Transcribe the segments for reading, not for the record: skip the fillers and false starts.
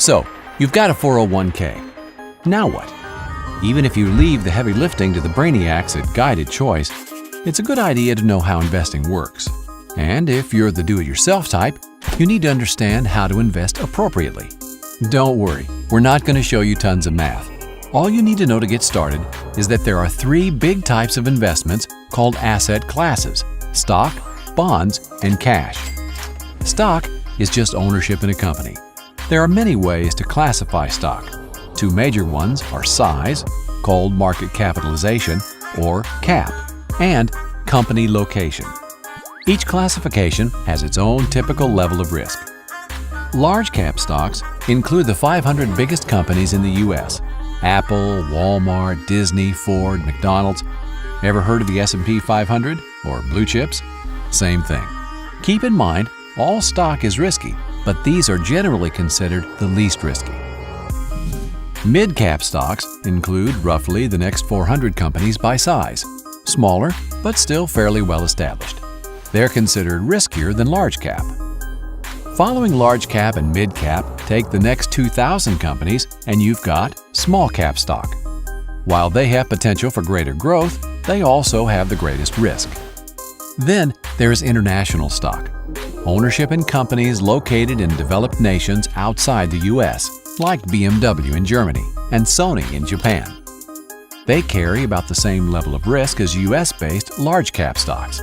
So, you've got a 401k. Now what? Even if you leave the heavy lifting to the brainiacs at Guided Choice, it's a good idea to know how investing works. And if you're the do-it-yourself type, you need to understand how to invest appropriately. Don't worry, we're not going to show you tons of math. All you need to know to get started is that there are 3 big types of investments called asset classes: stock, bonds, and cash. Stock is just ownership in a company. There are many ways to classify stock. 2 major ones are size, called market capitalization, or CAP, and company location. Each classification has its own typical level of risk. Large cap stocks include the 500 biggest companies in the U.S. Apple, Walmart, Disney, Ford, McDonald's. Ever heard of the S&P 500 or blue chips? Same thing. Keep in mind, all stock is risky, but these are generally considered the least risky. Mid-cap stocks include roughly the next 400 companies by size, smaller but still fairly well established. They're considered riskier than large cap. Following large cap and mid cap, take the next 2,000 companies and you've got small cap stock. While they have potential for greater growth, they also have the greatest risk. Then there's international stock, ownership in companies located in developed nations outside the U.S., like BMW in Germany and Sony in Japan. They carry about the same level of risk as U.S.-based large-cap stocks.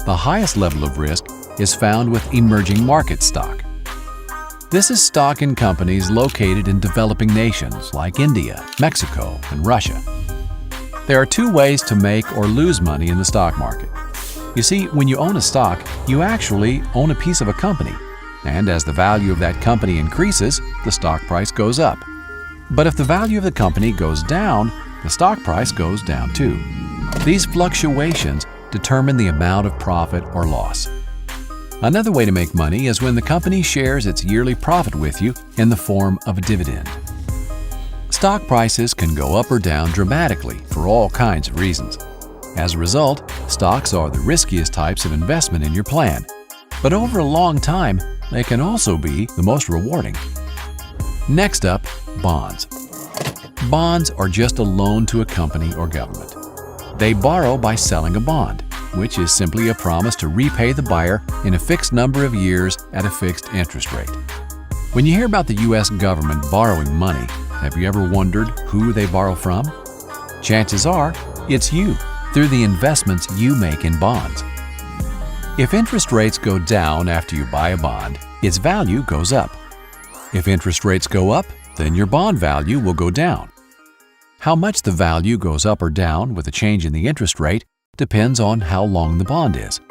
The highest level of risk is found with emerging market stock. This is stock in companies located in developing nations like India, Mexico, and Russia. There are 2 ways to make or lose money in the stock market. You see, when you own a stock, you actually own a piece of a company, and as the value of that company increases, the stock price goes up. But if the value of the company goes down, the stock price goes down too. These fluctuations determine the amount of profit or loss. Another way to make money is when the company shares its yearly profit with you in the form of a dividend. Stock prices can go up or down dramatically for all kinds of reasons. As a result, stocks are the riskiest types of investment in your plan. But over a long time, they can also be the most rewarding. Next up, bonds. Bonds are just a loan to a company or government. They borrow by selling a bond, which is simply a promise to repay the buyer in a fixed number of years at a fixed interest rate. When you hear about the U.S. government borrowing money, have you ever wondered who they borrow from? Chances are, it's you, through the investments you make in bonds. If interest rates go down after you buy a bond, its value goes up. If interest rates go up, then your bond value will go down. How much the value goes up or down with a change in the interest rate depends on how long the bond is.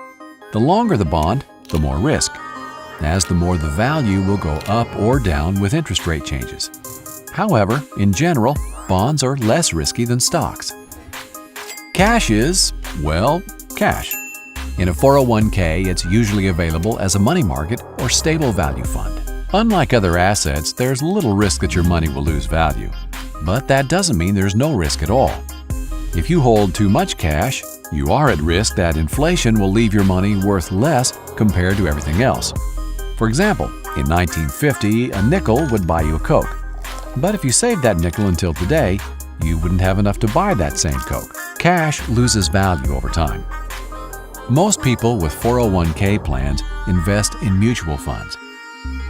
The longer the bond, the more risk, as the more the value will go up or down with interest rate changes. However, in general, bonds are less risky than stocks. Cash is, well, cash. In a 401k, it's usually available as a money market or stable value fund. Unlike other assets, there's little risk that your money will lose value. But that doesn't mean there's no risk at all. If you hold too much cash, you are at risk that inflation will leave your money worth less compared to everything else. For example, in 1950, a nickel would buy you a Coke. But if you saved that nickel until today, you wouldn't have enough to buy that same Coke. Cash loses value over time. Most people with 401k plans invest in mutual funds.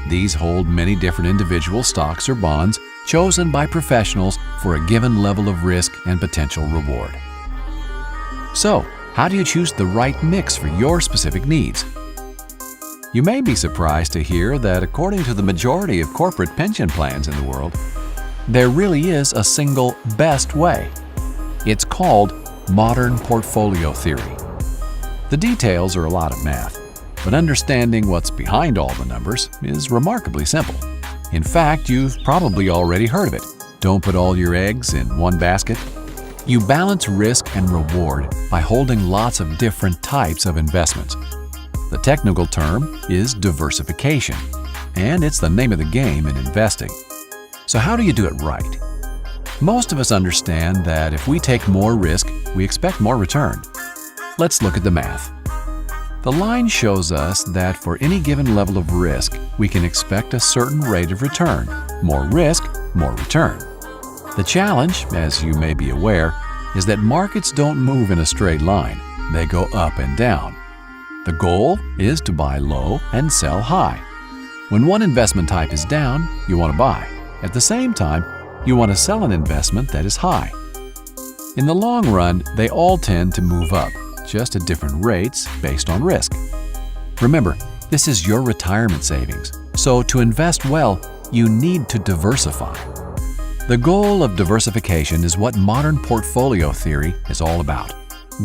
These hold many different individual stocks or bonds chosen by professionals for a given level of risk and potential reward. So, how do you choose the right mix for your specific needs? You may be surprised to hear that according to the majority of corporate pension plans in the world, there really is a single best way. It's called modern portfolio theory. The details are a lot of math, but understanding what's behind all the numbers is remarkably simple. In fact, you've probably already heard of it. Don't put all your eggs in one basket. You balance risk and reward by holding lots of different types of investments. The technical term is diversification, and it's the name of the game in investing. So how do you do it right? Most of us understand that if we take more risk, we expect more return. Let's look at the math. The line shows us that for any given level of risk, we can expect a certain rate of return. More risk, more return. The challenge, as you may be aware, is that markets don't move in a straight line. They go up and down. The goal is to buy low and sell high. When one investment type is down, you want to buy. At the same time, you want to sell an investment that is high. In the long run, they all tend to move up, just at different rates based on risk. Remember, this is your retirement savings, so to invest well, you need to diversify. The goal of diversification is what modern portfolio theory is all about,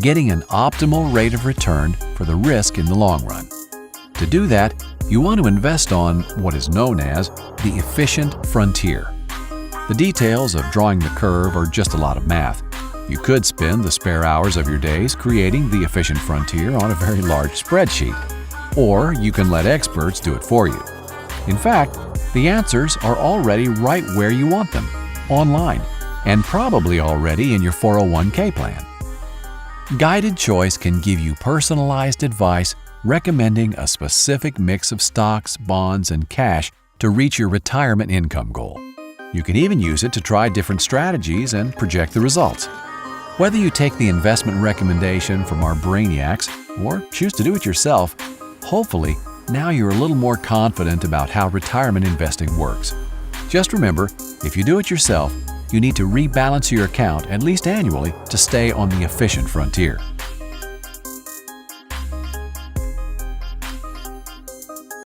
getting an optimal rate of return for the risk in the long run. To do that, you want to invest on what is known as the efficient frontier. The details of drawing the curve are just a lot of math. You could spend the spare hours of your days creating the efficient frontier on a very large spreadsheet, or you can let experts do it for you. In fact, the answers are already right where you want them, online, and probably already in your 401k plan. Guided Choice can give you personalized advice recommending a specific mix of stocks, bonds, and cash to reach your retirement income goal. You can even use it to try different strategies and project the results. Whether you take the investment recommendation from our brainiacs or choose to do it yourself, hopefully now you're a little more confident about how retirement investing works. Just remember, if you do it yourself, you need to rebalance your account at least annually to stay on the efficient frontier.